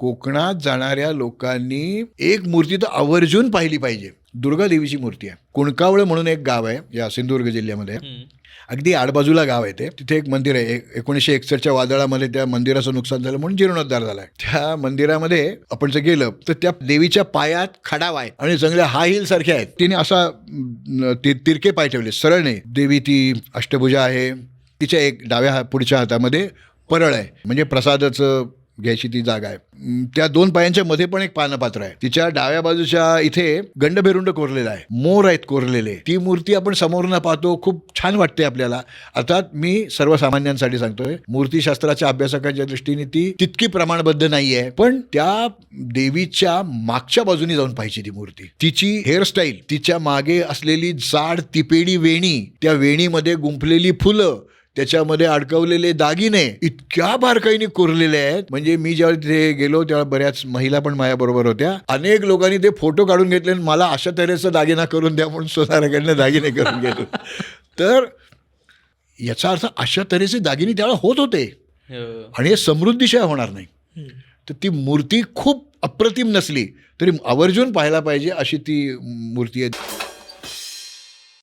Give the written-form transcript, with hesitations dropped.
कोकणात जाणाऱ्या लोकांनी एक मूर्ती तर आवर्जून पाहिली पाहिजे. दुर्गा देवीची मूर्ती आहे. कुणकावळ म्हणून एक गाव आहे या सिंधुदुर्ग जिल्ह्यामध्ये. अगदी आडबाजूला गाव आहे ते. तिथे एक मंदिर आहे. 1961च्या वादळामध्ये त्या मंदिराचं नुकसान झालं म्हणून जीर्णोद्धार झालाय. त्या मंदिरामध्ये आपण जर गेलं तर त्या देवीच्या पायात खडाव आहे आणि चांगल्या हाय हिल सारख्या आहेत. तिने असा तिरके पाय ठेवले, सरळ नाही. देवी ती अष्टभुजा आहे. तिच्या एक डाव्या पुढच्या हातामध्ये परळ आहे, म्हणजे प्रसादाचं घ्यायची ती जागा आहे. त्या दोन पायांच्या मध्ये पण एक पानपात्र आहे. तिच्या डाव्या बाजूच्या इथे गंडभेरुंड कोरलेला आहे, मोर आहेत कोरलेले. ती मूर्ती आपण समोरून पाहतो, खूप छान वाटते आपल्याला. अर्थात मी सर्वसामान्यांसाठी सांगतोय, मूर्तीशास्त्राच्या अभ्यासकांच्या दृष्टीने ती तितकी प्रमाणबद्ध नाहीये, पण त्या देवीच्या मागच्या बाजूने जाऊन पाहिजे ती मूर्ती. तिची हेअरस्टाईल, तिच्या मागे असलेली जाड तिपेडी वेणी, त्या वेणीमध्ये गुंफलेली फुलं, त्याच्यामध्ये अडकवलेले दागिने इतक्या बारकाईने कोरलेले आहेत. म्हणजे मी जेव्हा तिथे गेलो तेव्हा बऱ्याच महिला पण माझ्याबरोबर होत्या. अनेक लोकांनी ते फोटो काढून घेतले आणि मला अशा तऱ्हेचा दागिना करून द्या म्हणून सोनाराकडनं दागिने करून घेतले. तर याचा अर्थ अशा तऱ्हेचे दागिने त्यावेळेला होत होते आणि हे समृद्धीशिवाय होणार नाही. तर ती मूर्ती खूप अप्रतिम नसली तरी आवर्जून पाहायला पाहिजे अशी ती मूर्ती आहे.